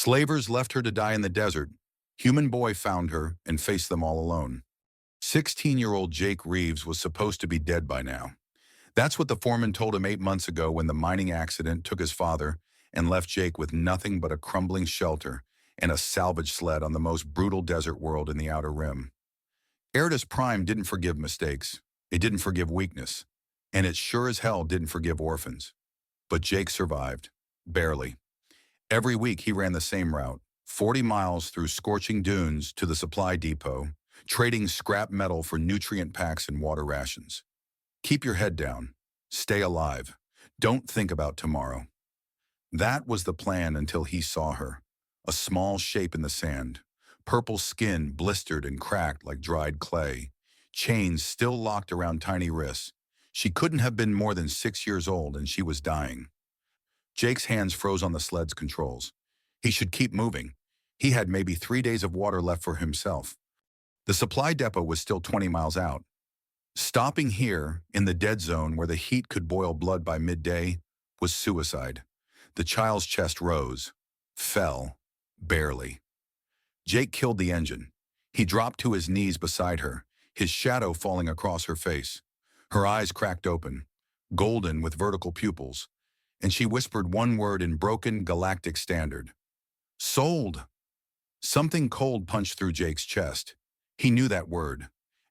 Slavers left her to die in the desert. Human boy found her and faced them all alone. 16-year-old Jake Reeves was supposed to be dead by now. That's what the foreman told him 8 months ago when the mining accident took his father and left Jake with nothing but a crumbling shelter and a salvage sled on the most brutal desert world in the Outer Rim. Eridus Prime didn't forgive mistakes. It didn't forgive weakness. And it sure as hell didn't forgive orphans. But Jake survived. Barely. Every week he ran the same route, 40 miles through scorching dunes to the supply depot, trading scrap metal for nutrient packs and water rations. Keep your head down. Stay alive. Don't think about tomorrow. That was the plan until he saw her, a small shape in the sand, purple skin blistered and cracked like dried clay, chains still locked around tiny wrists. She couldn't have been more than 6 years old and she was dying. Jake's hands froze on the sled's controls. He should keep moving. He had maybe 3 days of water left for himself. The supply depot was still 20 miles out. Stopping here, in the dead zone where the heat could boil blood by midday, was suicide. The child's chest rose, fell, barely. Jake killed the engine. He dropped to his knees beside her, his shadow falling across her face. Her eyes cracked open, golden with vertical pupils, and she whispered one word in broken galactic standard. Sold! Something cold punched through Jake's chest. He knew that word.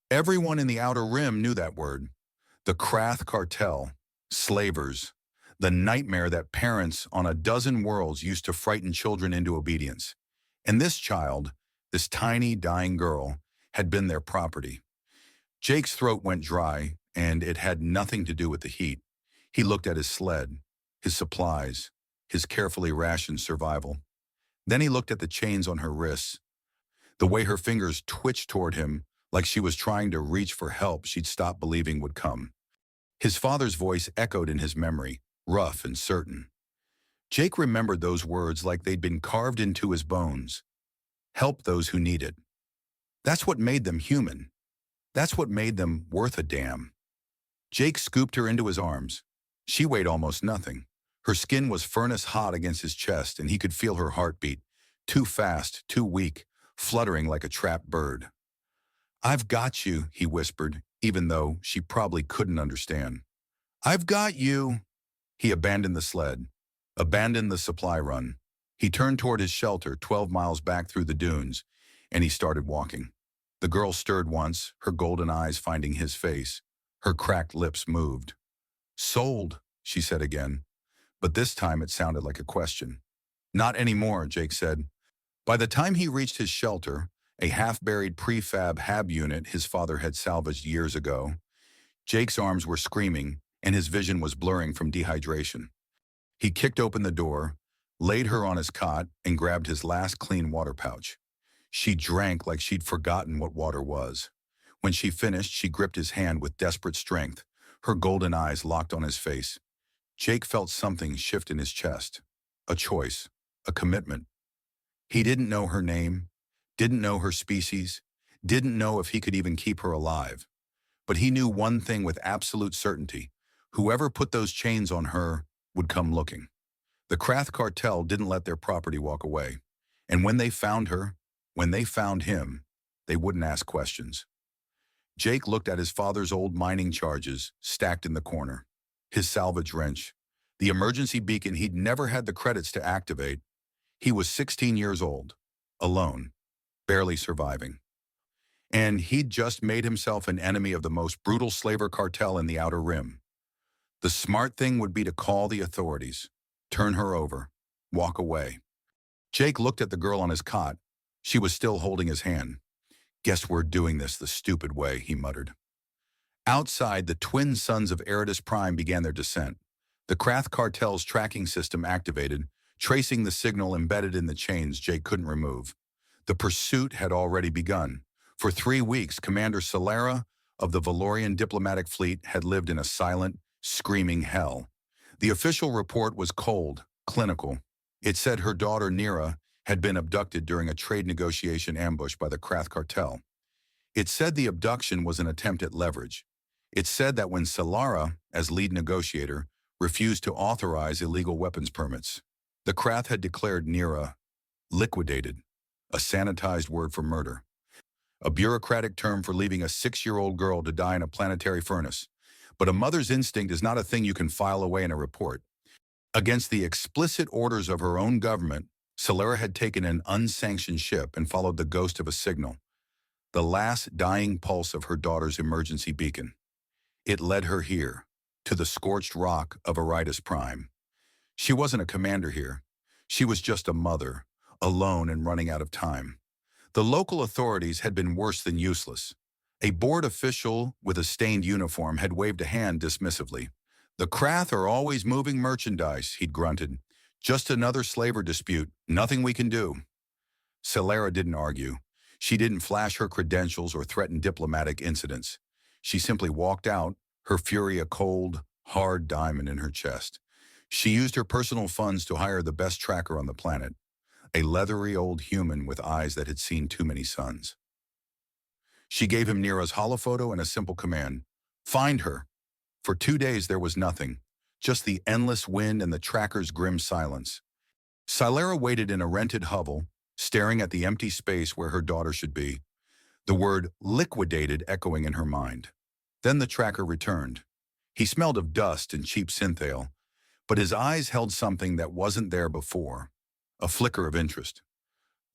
Everyone in the Outer Rim knew that word. The Krath cartel, slavers, the nightmare that parents on a dozen worlds used to frighten children into obedience. And this child, this tiny, dying girl, had been their property. Jake's throat went dry, and it had nothing to do with the heat. He looked at his sled, his supplies, his carefully rationed survival. Then he looked at the chains on her wrists, the way her fingers twitched toward him like she was trying to reach for help she'd stopped believing would come. His father's voice echoed in his memory, rough and certain. Jake remembered those words like they'd been carved into his bones. Help those who need it. That's what made them human. That's what made them worth a damn. Jake scooped her into his arms. She weighed almost nothing. Her skin was furnace hot against his chest, and he could feel her heartbeat, too fast, too weak, fluttering like a trapped bird. I've got you, he whispered, even though she probably couldn't understand. I've got you. He abandoned the sled, abandoned the supply run. He turned toward his shelter 12 miles back through the dunes, and he started walking. The girl stirred once, her golden eyes finding his face. Her cracked lips moved. Sold, she said again, but this time it sounded like a question. Not anymore, Jake said. By the time he reached his shelter, a half-buried prefab HAB unit his father had salvaged years ago, Jake's arms were screaming and his vision was blurring from dehydration. He kicked open the door, laid her on his cot, and grabbed his last clean water pouch. She drank like she'd forgotten what water was. When she finished, she gripped his hand with desperate strength, her golden eyes locked on his face. Jake felt something shift in his chest. A choice, a commitment. He didn't know her name, didn't know her species, didn't know if he could even keep her alive. But he knew one thing with absolute certainty. Whoever put those chains on her would come looking. The Krath cartel didn't let their property walk away. And when they found her, when they found him, they wouldn't ask questions. Jake looked at his father's old mining charges stacked in the corner, his salvage wrench, the emergency beacon he'd never had the credits to activate. He was 16 years old, alone, barely surviving. And he'd just made himself an enemy of the most brutal slaver cartel in the Outer Rim. The smart thing would be to call the authorities, turn her over, walk away. Jake looked at the girl on his cot. She was still holding his hand. Guess we're doing this the stupid way, he muttered. Outside, the twin sons of Eridus Prime began their descent. The Krath cartel's tracking system activated, tracing the signal embedded in the chains Jake couldn't remove. The pursuit had already begun. For 3 weeks, Commander Solara of the Valorian diplomatic fleet had lived in a silent, screaming hell. The official report was cold, clinical. It said her daughter Nira had been abducted during a trade negotiation ambush by the Krath cartel. It said the abduction was an attempt at leverage. It said that when Solara, as lead negotiator, refused to authorize illegal weapons permits, the Krath had declared Nira Liquidated, a sanitized word for murder. A bureaucratic term for leaving a 6-year-old girl to die in a planetary furnace. But a mother's instinct is not a thing you can file away in a report. Against the explicit orders of her own government, Solera had taken an unsanctioned ship and followed the ghost of a signal, the last dying pulse of her daughter's emergency beacon. It led her here, to the scorched rock of Aridas Prime. She wasn't a commander here. She was just a mother, alone and running out of time. The local authorities had been worse than useless. A board official with a stained uniform had waved a hand dismissively. "The Krath are always moving merchandise," he'd grunted. "Just another slaver dispute. Nothing we can do." Solera didn't argue. She didn't flash her credentials or threaten diplomatic incidents. She simply walked out, her fury a cold, hard diamond in her chest. She used her personal funds to hire the best tracker on the planet, a leathery old human with eyes that had seen too many suns. She gave him Nira's holophoto and a simple command: find her. For 2 days there was nothing, just the endless wind and the tracker's grim silence. Solera waited in a rented hovel, staring at the empty space where her daughter should be, the word liquidated echoing in her mind. Then the tracker returned. He smelled of dust and cheap synthale, but his eyes held something that wasn't there before, a flicker of interest.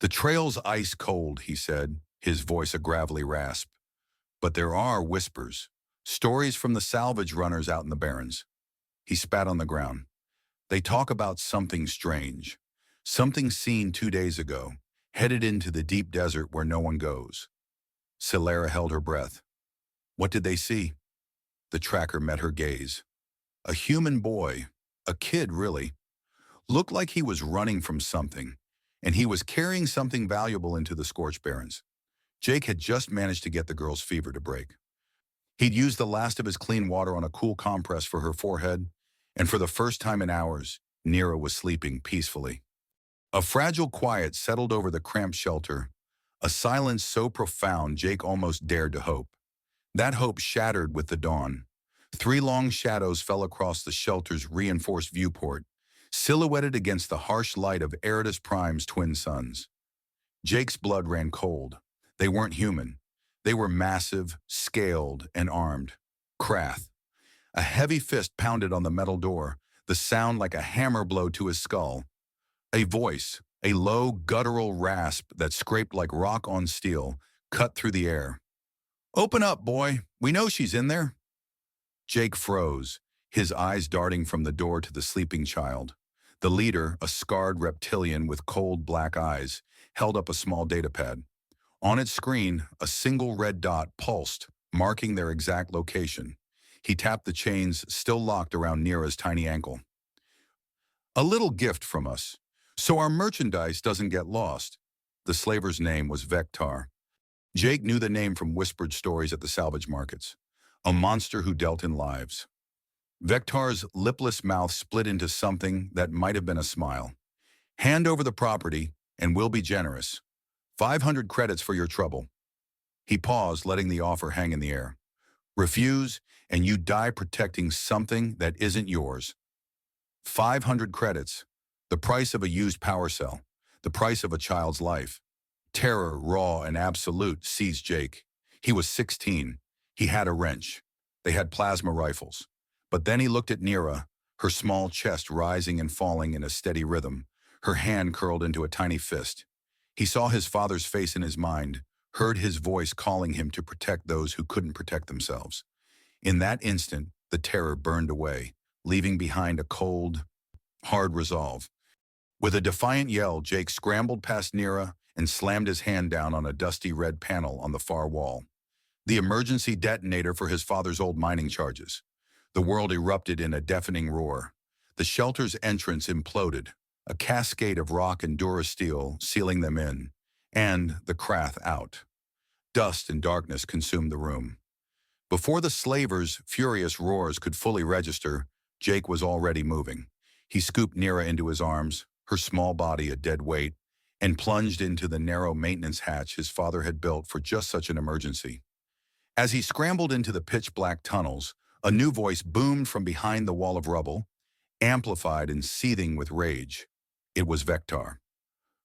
"The trail's ice cold," he said, his voice a gravelly rasp. "But there are whispers, stories from the salvage runners out in the barrens." He spat on the ground. "They talk about something strange, something seen 2 days ago, headed into the deep desert where no one goes." Solera held her breath. What did they see? The tracker met her gaze. A human boy, a kid really, looked like he was running from something, and he was carrying something valuable into the scorched barrens. Jake had just managed to get the girl's fever to break. He'd used the last of his clean water on a cool compress for her forehead, and for the first time in hours, Nira was sleeping peacefully. A fragile quiet settled over the cramped shelter, a silence so profound Jake almost dared to hope. That hope shattered with the dawn. 3 long shadows fell across the shelter's reinforced viewport, silhouetted against the harsh light of Aridas Prime's twin suns. Jake's blood ran cold. They weren't human. They were massive, scaled, and armed. Krath. A heavy fist pounded on the metal door, the sound like a hammer blow to his skull. A voice, a low, guttural rasp that scraped like rock on steel, cut through the air. "Open up, boy. We know she's in there." Jake froze, his eyes darting from the door to the sleeping child. The leader, a scarred reptilian with cold black eyes, held up a small datapad. On its screen, a single red dot pulsed, marking their exact location. He tapped the chains still locked around Nira's tiny ankle. "A little gift from us, so our merchandise doesn't get lost." The slaver's name was Vectar. Jake knew the name from whispered stories at the salvage markets. A monster who dealt in lives. Vectar's lipless mouth split into something that might have been a smile. "Hand over the property, and we'll be generous. 500 credits for your trouble." He paused, letting the offer hang in the air. "Refuse, and you die protecting something that isn't yours." 500 credits. The price of a used power cell. The price of a child's life. Terror, raw and absolute, seized Jake. He was 16. He had a wrench. They had plasma rifles. But then he looked at Nira, her small chest rising and falling in a steady rhythm, her hand curled into a tiny fist. He saw his father's face in his mind, heard his voice calling him to protect those who couldn't protect themselves. In that instant, the terror burned away, leaving behind a cold, hard resolve. With a defiant yell, Jake scrambled past Nira and slammed his hand down on a dusty red panel on the far wall. The emergency detonator for his father's old mining charges. The world erupted in a deafening roar. The shelter's entrance imploded, a cascade of rock and durasteel sealing them in, and the Krath out. Dust and darkness consumed the room. Before the slavers' furious roars could fully register, Jake was already moving. He scooped Nira into his arms, her small body a dead weight, and plunged into the narrow maintenance hatch his father had built for just such an emergency. As he scrambled into the pitch-black tunnels, a new voice boomed from behind the wall of rubble, amplified and seething with rage. It was Vectar.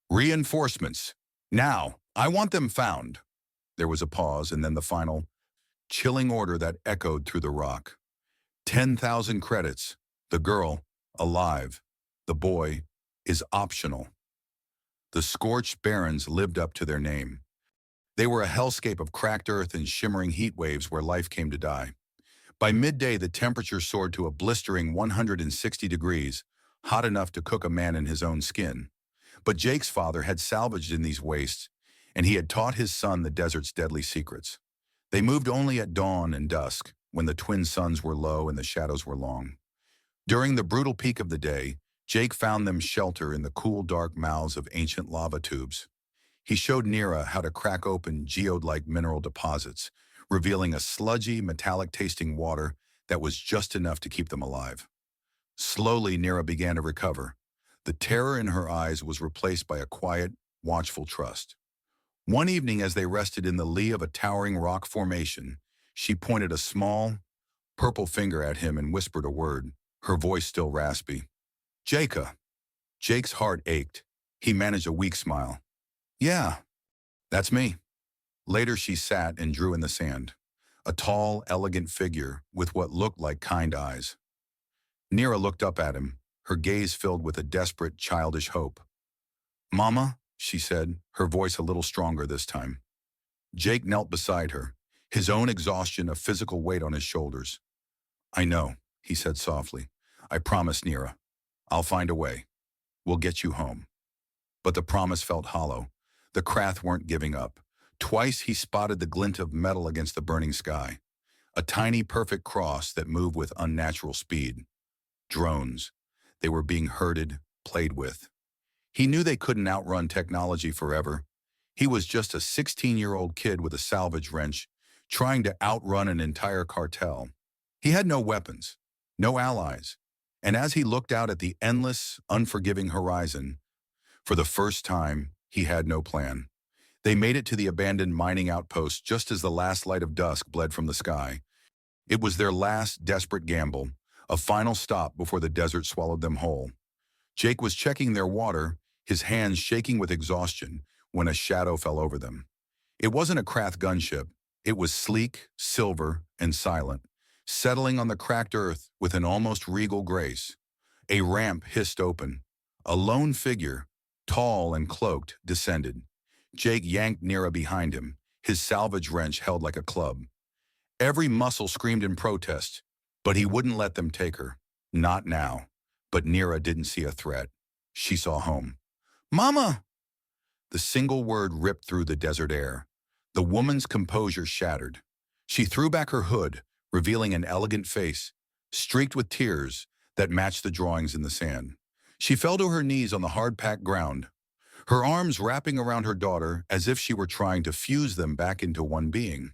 Reinforcements. Now, I want them found. There was a pause and then the final, chilling order that echoed through the rock. 10,000 credits. The girl, alive. The boy, is optional. The scorched barrens lived up to their name. They were a hellscape of cracked earth and shimmering heat waves where life came to die. By midday, the temperature soared to a blistering 160 degrees, hot enough to cook a man in his own skin. But Jake's father had salvaged in these wastes, and he had taught his son the desert's deadly secrets. They moved only at dawn and dusk, when the twin suns were low and the shadows were long. During the brutal peak of the day, Jake found them shelter in the cool, dark mouths of ancient lava tubes. He showed Nira how to crack open geode-like mineral deposits, revealing a sludgy, metallic-tasting water that was just enough to keep them alive. Slowly, Nira began to recover. The terror in her eyes was replaced by a quiet, watchful trust. One evening, as they rested in the lee of a towering rock formation, she pointed a small, purple finger at him and whispered a word, her voice still raspy. Jacob. Jake's heart ached. He managed a weak smile. Yeah, that's me. Later she sat and drew in the sand, a tall, elegant figure with what looked like kind eyes. Nira looked up at him, her gaze filled with a desperate, childish hope. Mama, she said, her voice a little stronger this time. Jake knelt beside her, his own exhaustion a physical weight on his shoulders. I know, he said softly. I promise, Nira. I'll find a way. We'll get you home. But the promise felt hollow. The Krath weren't giving up. Twice he spotted the glint of metal against the burning sky. A tiny, perfect cross that moved with unnatural speed. Drones. They were being herded, played with. He knew they couldn't outrun technology forever. He was just a 16-year-old kid with a salvage wrench, trying to outrun an entire cartel. He had no weapons, no allies. And as he looked out at the endless, unforgiving horizon, for the first time, he had no plan. They made it to the abandoned mining outpost just as the last light of dusk bled from the sky. It was their last desperate gamble, a final stop before the desert swallowed them whole. Jake was checking their water, his hands shaking with exhaustion, when a shadow fell over them. It wasn't a Krath gunship. It was sleek, silver, and silent, settling on the cracked earth with an almost regal grace. A ramp hissed open. A lone figure, tall and cloaked, descended. Jake yanked Nira behind him, his salvage wrench held like a club. Every muscle screamed in protest, but he wouldn't let them take her. Not now. But Nira didn't see a threat. She saw home. Mama! The single word ripped through the desert air. The woman's composure shattered. She threw back her hood, revealing an elegant face, streaked with tears that matched the drawings in the sand. She fell to her knees on the hard-packed ground, her arms wrapping around her daughter as if she were trying to fuse them back into one being.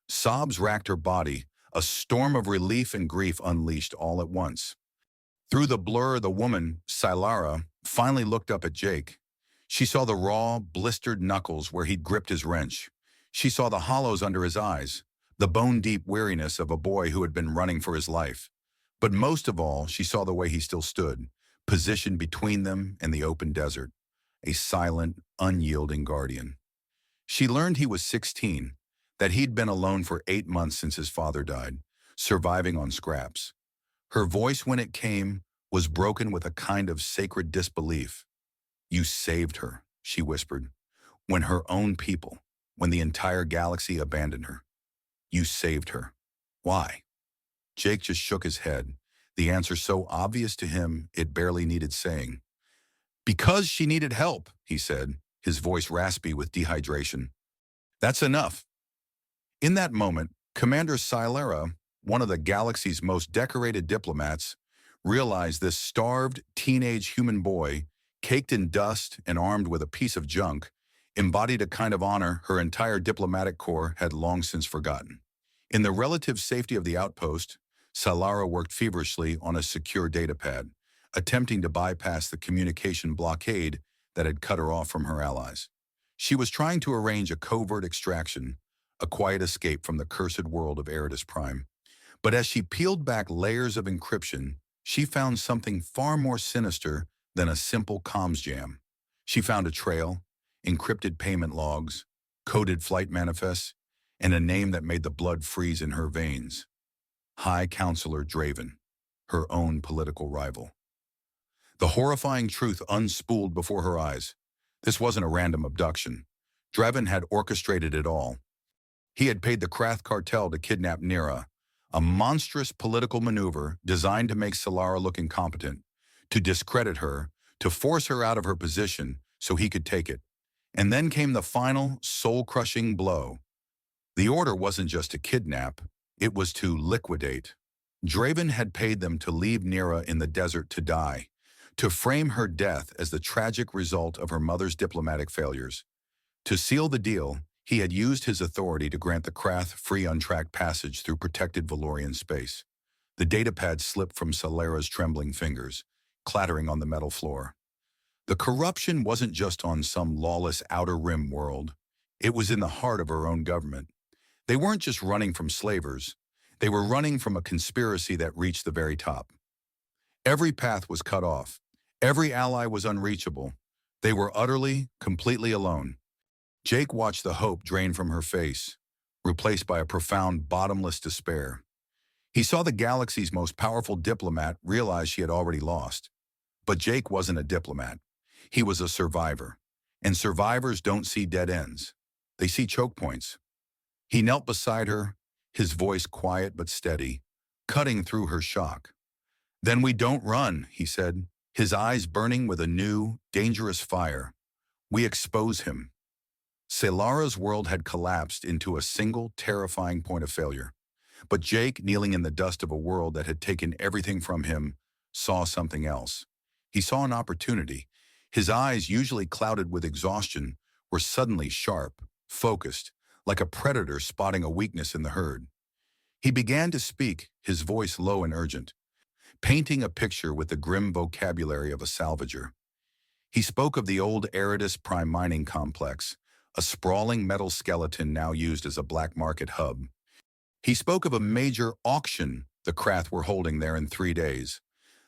Sobs racked her body, a storm of relief and grief unleashed all at once. Through the blur, the woman, Silara, finally looked up at Jake. She saw the raw, blistered knuckles where he'd gripped his wrench. She saw the hollows under his eyes, the bone-deep weariness of a boy who had been running for his life. But most of all, she saw the way he still stood, positioned between them and the open desert, a silent, unyielding guardian. She learned he was 16, that he'd been alone for 8 months since his father died, surviving on scraps. Her voice, when it came, was broken with a kind of sacred disbelief. You saved her, she whispered, when her own people, when the entire galaxy abandoned her. You saved her. Why? Jake just shook his head, the answer so obvious to him it barely needed saying. Because she needed help, he said, his voice raspy with dehydration. That's enough. In that moment, Commander Silara, one of the galaxy's most decorated diplomats, realized this starved teenage human boy, caked in dust and armed with a piece of junk, embodied a kind of honor her entire diplomatic corps had long since forgotten. In the relative safety of the outpost, Silara worked feverishly on a secure datapad, attempting to bypass the communication blockade that had cut her off from her allies. She was trying to arrange a covert extraction, a quiet escape from the cursed world of Eridus Prime. But as she peeled back layers of encryption, she found something far more sinister than a simple comms jam. She found a trail, encrypted payment logs, coded flight manifests, and a name that made the blood freeze in her veins. High Counselor Draven, her own political rival. The horrifying truth unspooled before her eyes. This wasn't a random abduction. Draven had orchestrated it all. He had paid the Krath cartel to kidnap Nira, a monstrous political maneuver designed to make Solara look incompetent, to discredit her, to force her out of her position so he could take it. And then came the final, soul-crushing blow. The order wasn't just to kidnap, it was to liquidate. Draven had paid them to leave Nira in the desert to die, to frame her death as the tragic result of her mother's diplomatic failures. To seal the deal, he had used his authority to grant the Krath free untracked passage through protected Valorian space. The datapad slipped from Solara's trembling fingers, clattering on the metal floor. The corruption wasn't just on some lawless outer rim world. It was in the heart of her own government. They weren't just running from slavers. They were running from a conspiracy that reached the very top. Every path was cut off. Every ally was unreachable. They were utterly, completely alone. Jake watched the hope drain from her face, replaced by a profound, bottomless despair. He saw the galaxy's most powerful diplomat realize she had already lost. But Jake wasn't a diplomat. He was a survivor. And survivors don't see dead ends. They see choke points. He knelt beside her, his voice quiet but steady, cutting through her shock. "Then we don't run," he said, his eyes burning with a new, dangerous fire. "We expose him." Solara's world had collapsed into a single, terrifying point of failure. But Jake, kneeling in the dust of a world that had taken everything from him, saw something else. He saw an opportunity. His eyes, usually clouded with exhaustion, were suddenly sharp, focused, like a predator spotting a weakness in the herd. He began to speak, his voice low and urgent, painting a picture with the grim vocabulary of a salvager. He spoke of the old Eridus Prime mining complex, a sprawling metal skeleton now used as a black market hub. He spoke of a major auction the Krath were holding there in 3 days,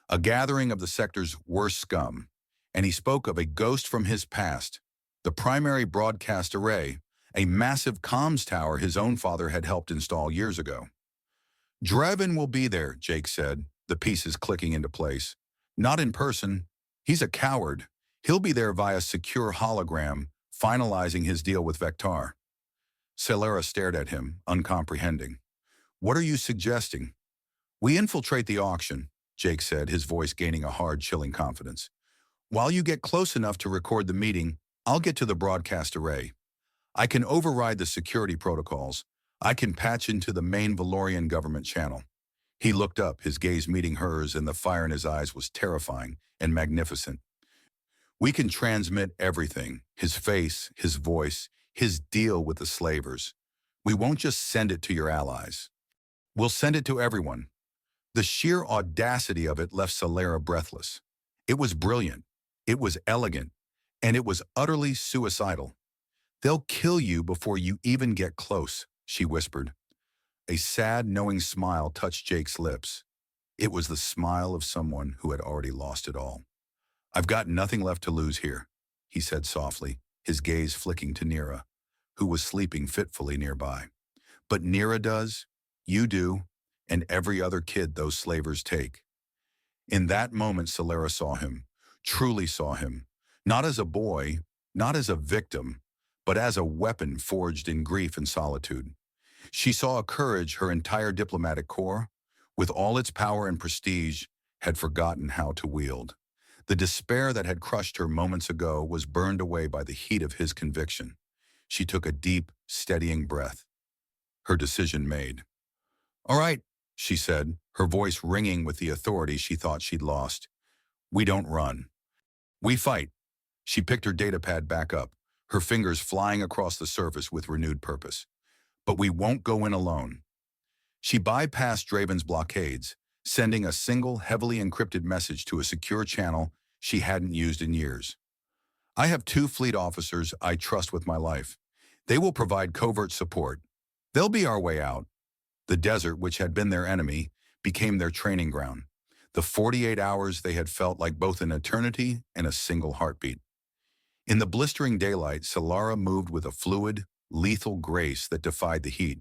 a gathering of the sector's worst scum. And he spoke of a ghost from his past, the primary broadcast array, a massive comms tower his own father had helped install years ago. "Draven will be there," Jake said, the pieces clicking into place. "Not in person. He's a coward. He'll be there via secure hologram, finalizing his deal with Vectar." Solara stared at him, uncomprehending. "What are you suggesting?" "We infiltrate the auction," Jake said, his voice gaining a hard, chilling confidence. "While you get close enough to record the meeting, I'll get to the broadcast array. I can override the security protocols. I can patch into the main Valorian government channel." He looked up, his gaze meeting hers, and the fire in his eyes was terrifying and magnificent. "We can transmit everything, his face, his voice, his deal with the slavers. We won't just send it to your allies. We'll send it to everyone." The sheer audacity of it left Solara breathless. It was brilliant, it was elegant, and it was utterly suicidal. "They'll kill you before you even get close," she whispered. A sad, knowing smile touched Jake's lips. It was the smile of someone who had already lost it all. "I've got nothing left to lose here," he said softly, his gaze flicking to Nira, who was sleeping fitfully nearby. "But Nira does, you do, and every other kid those slavers take." In that moment, Solara saw him, truly saw him, not as a boy, not as a victim, but as a weapon forged in grief and solitude. She saw a courage her entire diplomatic corps, with all its power and prestige, had forgotten how to wield. The despair that had crushed her moments ago was burned away by the heat of his conviction. She took a deep, steadying breath. Her decision made. "All right," she said, her voice ringing with the authority she thought she'd lost. "We don't run. We fight." She picked her datapad back up, her fingers flying across the surface with renewed purpose. "But we won't go in alone." She bypassed Draven's blockades, sending a single, heavily encrypted message to a secure channel she hadn't used in years. "I have 2 fleet officers I trust with my life. They will provide covert support. They'll be our way out." The desert, which had been their enemy, became their training ground. The 48 hours they had felt like both an eternity and a single heartbeat. In the blistering daylight, Solara moved with a fluid, lethal grace that defied the heat.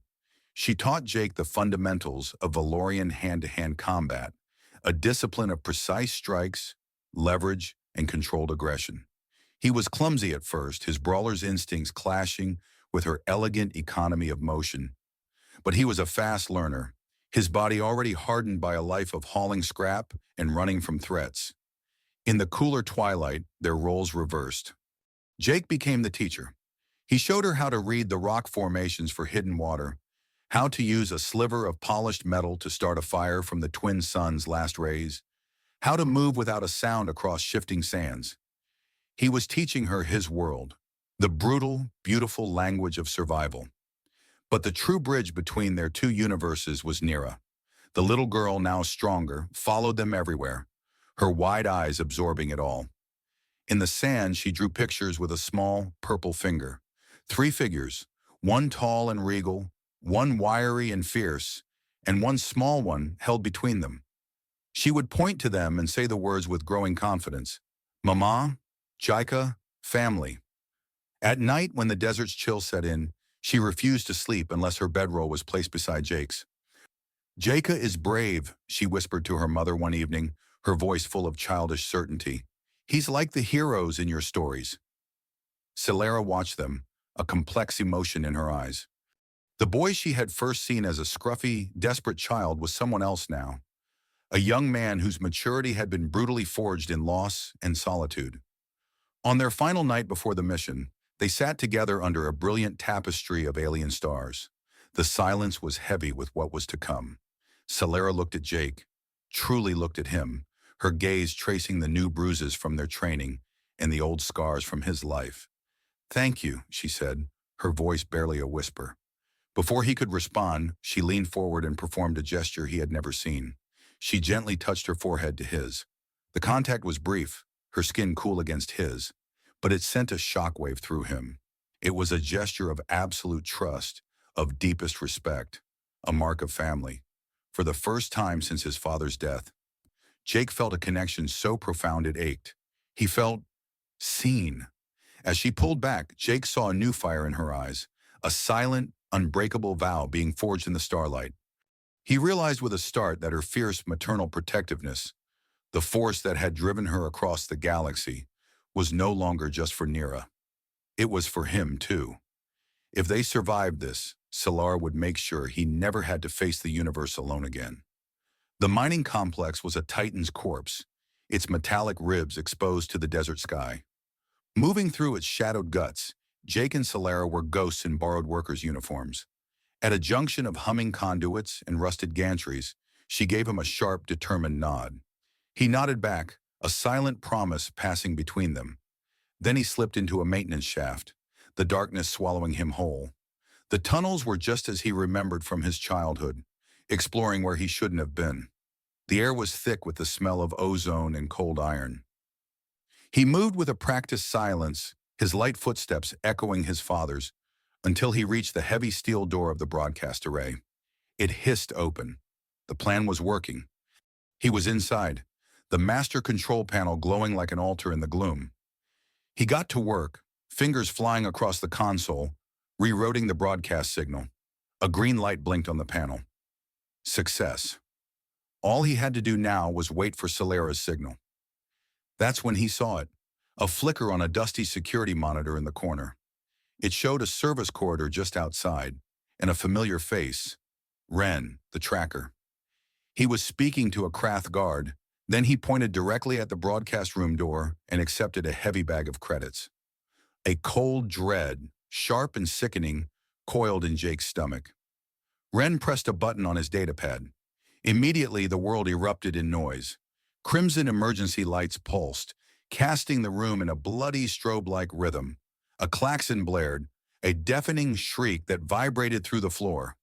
She taught Jake the fundamentals of Valorian hand-to-hand combat, a discipline of precise strikes, leverage, and controlled aggression. He was clumsy at first, his brawler's instincts clashing with her elegant economy of motion. But he was a fast learner, his body already hardened by a life of hauling scrap and running from threats. In the cooler twilight, their roles reversed. Jake became the teacher. He showed her how to read the rock formations for hidden water, how to use a sliver of polished metal to start a fire from the twin sun's last rays, how to move without a sound across shifting sands. He was teaching her his world, the brutal, beautiful language of survival. But the true bridge between their two universes was Nira. The little girl, now stronger, followed them everywhere, her wide eyes absorbing it all. In the sand, she drew pictures with a small, purple finger. 3 figures, one tall and regal, one wiry and fierce, and one small one held between them. She would point to them and say the words with growing confidence. Mama, Jaika, family. At night, when the desert's chill set in, she refused to sleep unless her bedroll was placed beside Jake's. Jaika is brave, she whispered to her mother one evening, her voice full of childish certainty. He's like the heroes in your stories. Solara watched them, a complex emotion in her eyes. The boy she had first seen as a scruffy, desperate child was someone else now. A young man whose maturity had been brutally forged in loss and solitude. On their final night before the mission, they sat together under a brilliant tapestry of alien stars. The silence was heavy with what was to come. Solara looked at Jake, truly looked at him, her gaze tracing the new bruises from their training and the old scars from his life. Thank you, she said, her voice barely a whisper. Before he could respond, she leaned forward and performed a gesture he had never seen. She gently touched her forehead to his. The contact was brief, her skin cool against his, but it sent a shockwave through him. It was a gesture of absolute trust, of deepest respect, a mark of family. For the first time since his father's death, Jake felt a connection so profound it ached. He felt seen. As she pulled back, Jake saw a new fire in her eyes, a silent, unbreakable vow being forged in the starlight. He realized with a start that her fierce maternal protectiveness, the force that had driven her across the galaxy, was no longer just for Nira. It was for him, too. If they survived this, Solara would make sure he never had to face the universe alone again. The mining complex was a titan's corpse, its metallic ribs exposed to the desert sky. Moving through its shadowed guts, Jake and Solara were ghosts in borrowed workers' uniforms. At a junction of humming conduits and rusted gantries, she gave him a sharp, determined nod. He nodded back, a silent promise passing between them. Then he slipped into a maintenance shaft, the darkness swallowing him whole. The tunnels were just as he remembered from his childhood, exploring where he shouldn't have been. The air was thick with the smell of ozone and cold iron. He moved with a practiced silence, his light footsteps echoing his father's, until he reached the heavy steel door of the broadcast array. It hissed open. The plan was working. He was inside, the master control panel glowing like an altar in the gloom. He got to work, fingers flying across the console, rerouting the broadcast signal. A green light blinked on the panel. Success. All he had to do now was wait for Solara's signal. That's when he saw it, a flicker on a dusty security monitor in the corner. It showed a service corridor just outside, and a familiar face, Ren, the tracker. He was speaking to a Krath guard, then he pointed directly at the broadcast room door and accepted a heavy bag of credits. A cold dread, sharp and sickening, coiled in Jake's stomach. Ren pressed a button on his datapad. Immediately, the world erupted in noise. Crimson emergency lights pulsed, casting the room in a bloody strobe-like rhythm. A klaxon blared, a deafening shriek that vibrated through the floor.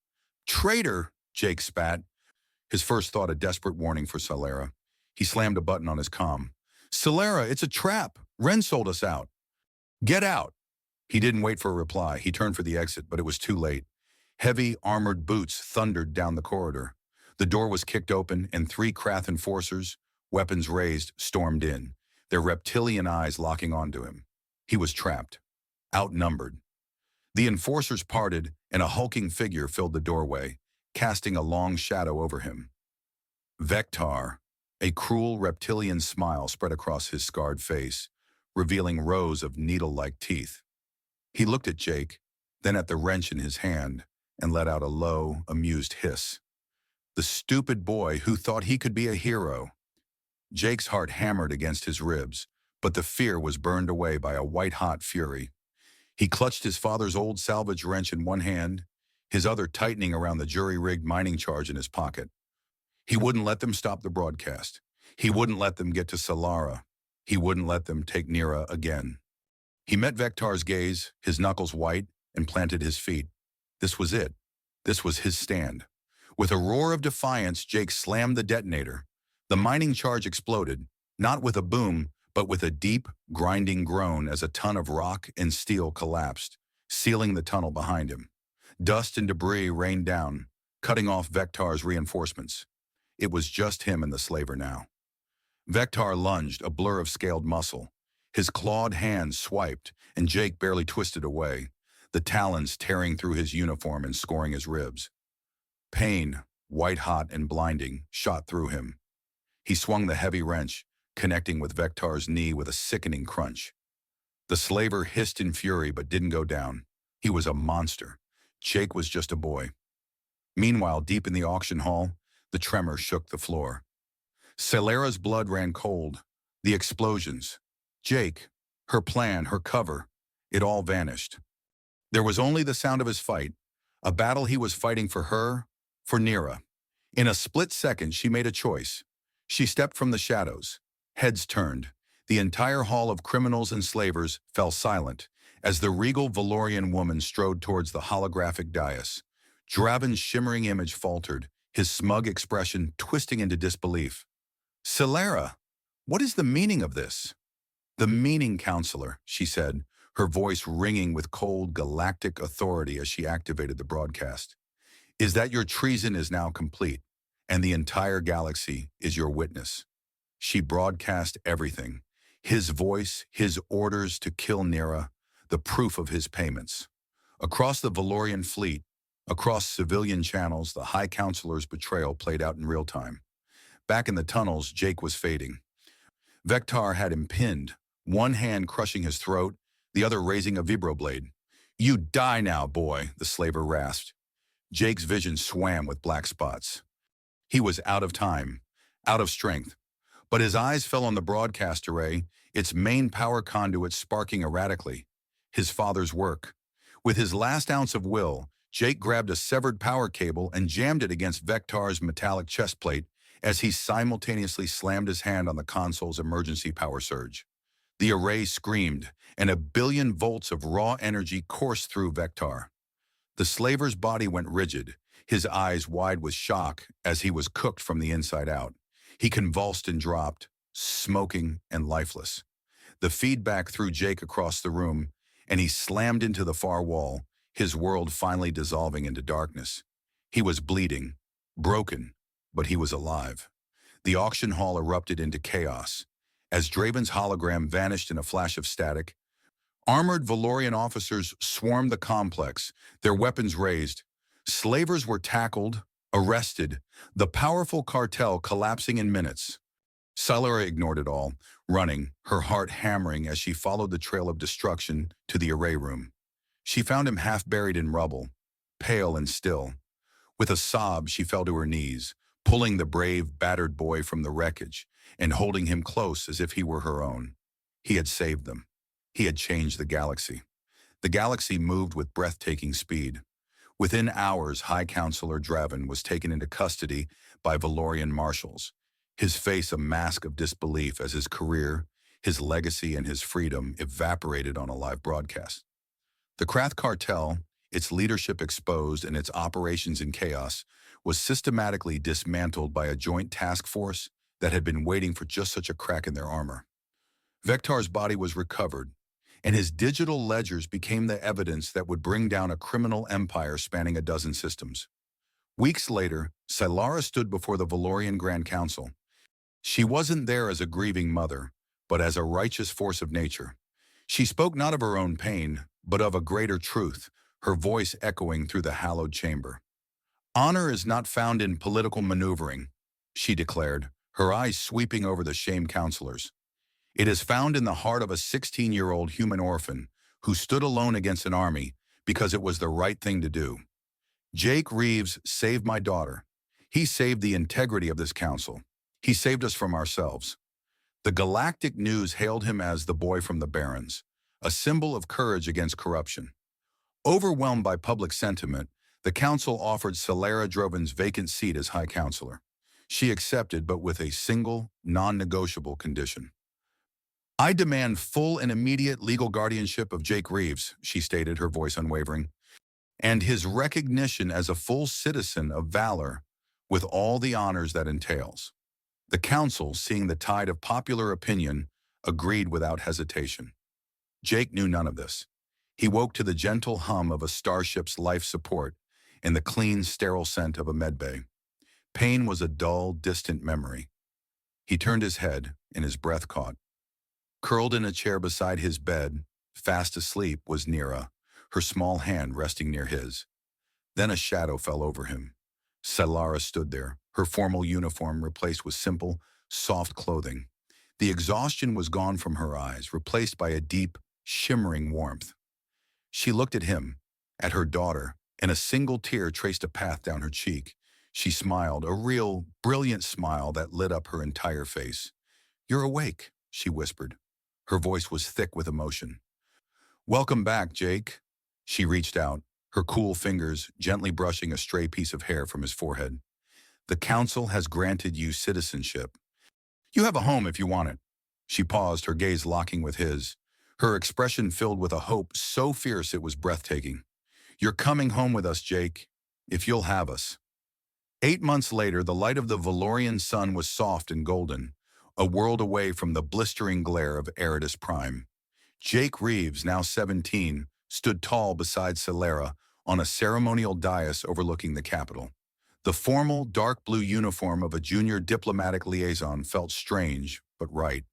Traitor, Jake spat, his first thought a desperate warning for Solara. He slammed a button on his comm. Solara, it's a trap. Ren sold us out. Get out. He didn't wait for a reply. He turned for the exit, but it was too late. Heavy, armored boots thundered down the corridor. The door was kicked open, and 3 Krath enforcers, weapons raised, stormed in, their reptilian eyes locking onto him. He was trapped, outnumbered. The enforcers parted, and a hulking figure filled the doorway, casting a long shadow over him. Vector, a cruel reptilian smile spread across his scarred face, revealing rows of needle-like teeth. He looked at Jake, then at the wrench in his hand, and let out a low, amused hiss. The stupid boy who thought he could be a hero. Jake's heart hammered against his ribs, but the fear was burned away by a white-hot fury. He clutched his father's old salvage wrench in one hand, his other tightening around the jury-rigged mining charge in his pocket. He wouldn't let them stop the broadcast. He wouldn't let them get to Solara. He wouldn't let them take Nira again. He met Vector's gaze, his knuckles white, and planted his feet. This was it. This was his stand. With a roar of defiance, Jake slammed the detonator. The mining charge exploded, not with a boom, but with a deep, grinding groan as a ton of rock and steel collapsed, sealing the tunnel behind him. Dust and debris rained down, cutting off Vector's reinforcements. It was just him and the slaver now. Vector lunged, a blur of scaled muscle. His clawed hands swiped, and Jake barely twisted away, the talons tearing through his uniform and scoring his ribs. Pain, white-hot and blinding, shot through him. He swung the heavy wrench, connecting with Vector's knee with a sickening crunch. The slaver hissed in fury but didn't go down. He was a monster. Jake was just a boy. Meanwhile, deep in the auction hall, the tremor shook the floor. Solara's blood ran cold. The explosions. Jake, her plan, her cover, it all vanished. There was only the sound of his fight, a battle he was fighting for her, for Nira. In a split second, she made a choice. She stepped from the shadows. Heads turned. The entire hall of criminals and slavers fell silent as the regal Valorian woman strode towards the holographic dais. Draven's shimmering image faltered, his smug expression twisting into disbelief. Solara, what is the meaning of this? The meaning, counselor, she said, her voice ringing with cold galactic authority as she activated the broadcast, is that your treason is now complete, and the entire galaxy is your witness. She broadcast everything, his voice, his orders to kill Nira, the proof of his payments. Across the Valorian fleet, across civilian channels, the High Counselor's betrayal played out in real time. Back in the tunnels, Jake was fading. Vector had him pinned, one hand crushing his throat, the other raising a vibroblade. You die now, boy, the slaver rasped. Jake's vision swam with black spots. He was out of time, out of strength. But his eyes fell on the broadcast array, its main power conduit sparking erratically. His father's work. With his last ounce of will, Jake grabbed a severed power cable and jammed it against Vector's metallic chest plate as he simultaneously slammed his hand on the console's emergency power surge. The array screamed, and 1 billion volts of raw energy coursed through Vector. The slaver's body went rigid, his eyes wide with shock as he was cooked from the inside out. He convulsed and dropped, smoking and lifeless. The feedback threw Jake across the room, and he slammed into the far wall, his world finally dissolving into darkness. He was bleeding, broken, but he was alive. The auction hall erupted into chaos. As Draven's hologram vanished in a flash of static, armored Valorian officers swarmed the complex, their weapons raised. Slavers were tackled, arrested, the powerful cartel collapsing in minutes. Solara ignored it all, running, her heart hammering as she followed the trail of destruction to the array room. She found him half buried in rubble, pale and still. With a sob, she fell to her knees, pulling the brave, battered boy from the wreckage and holding him close as if he were her own. He had saved them. He had changed the galaxy. The galaxy moved with breathtaking speed. Within hours, High Counselor Draven was taken into custody by Valorian marshals, his face a mask of disbelief as his career, his legacy, and his freedom evaporated on a live broadcast. The Krath cartel, its leadership exposed and its operations in chaos, was systematically dismantled by a joint task force that had been waiting for just such a crack in their armor. Vector's body was recovered, and his digital ledgers became the evidence that would bring down a criminal empire spanning a dozen systems. Weeks later, Solara stood before the Valorian Grand Council. She wasn't there as a grieving mother, but as a righteous force of nature. She spoke not of her own pain, but of a greater truth, her voice echoing through the hallowed chamber. Honor is not found in political maneuvering, she declared, her eyes sweeping over the shamed counselors. It is found in the heart of a 16-year-old human orphan who stood alone against an army because it was the right thing to do. Jake Reeves saved my daughter. He saved the integrity of this council. He saved us from ourselves. The galactic news hailed him as the boy from the Barrens, a symbol of courage against corruption. Overwhelmed by public sentiment, the council offered Celera Drovin's vacant seat as High Counselor. She accepted, but with a single, non-negotiable condition. I demand full and immediate legal guardianship of Jake Reeves, she stated, her voice unwavering, and his recognition as a full citizen of valor with all the honors that entails. The council, seeing the tide of popular opinion, agreed without hesitation. Jake knew none of this. He woke to the gentle hum of a starship's life support and the clean, sterile scent of a medbay. Pain was a dull, distant memory. He turned his head, and his breath caught. Curled in a chair beside his bed, fast asleep, was Nira, her small hand resting near his. Then a shadow fell over him. Celara stood there, her formal uniform replaced with simple, soft clothing. The exhaustion was gone from her eyes, replaced by a deep, shimmering warmth. She looked at him, at her daughter, and a single tear traced a path down her cheek. She smiled, a real, brilliant smile that lit up her entire face. "You're awake," she whispered. Her voice was thick with emotion. "Welcome back, Jake." She reached out, her cool fingers gently brushing a stray piece of hair from his forehead. "The council has granted you citizenship. You have a home if you want it." She paused, her gaze locking with his, her expression filled with a hope so fierce it was breathtaking. "You're coming home with us, Jake, if you'll have us." 8 months later, the light of the Valorian sun was soft and golden, a world away from the blistering glare of Eridus Prime. Jake Reeves, now 17, stood tall beside Celera on a ceremonial dais overlooking the Capitol. The formal, dark blue uniform of a junior diplomatic liaison felt strange, but right,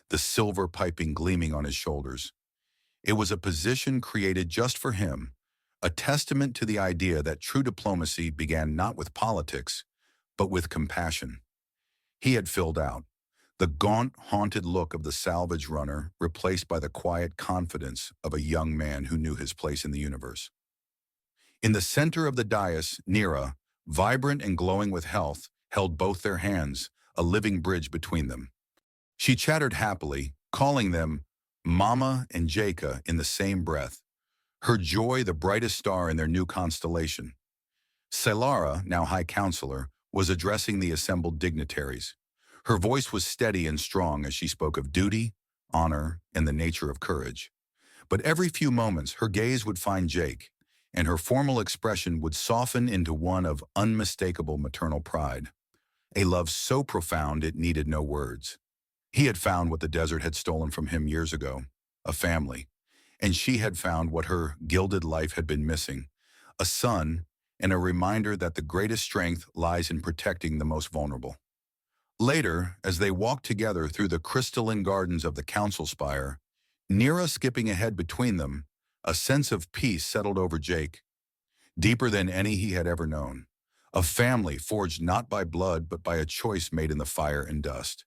the silver piping gleaming on his shoulders. It was a position created just for him, a testament to the idea that true diplomacy began not with politics, but with compassion. He had filled out. The gaunt, haunted look of the salvage runner replaced by the quiet confidence of a young man who knew his place in the universe. In the center of the dais, Nira, vibrant and glowing with health, held both their hands, a living bridge between them. She chattered happily, calling them Mama and Jaka in the same breath, her joy the brightest star in their new constellation. Celara, now High Counselor, was addressing the assembled dignitaries. Her voice was steady and strong as she spoke of duty, honor, and the nature of courage. But every few moments, her gaze would find Jake, and her formal expression would soften into one of unmistakable maternal pride, a love so profound it needed no words. He had found what the desert had stolen from him years ago, a family, and she had found what her gilded life had been missing, a son, and a reminder that the greatest strength lies in protecting the most vulnerable. Later, as they walked together through the crystalline gardens of the council spire, Nira skipping ahead between them, a sense of peace settled over Jake, deeper than any he had ever known. A family forged not by blood but by a choice made in the fire and dust.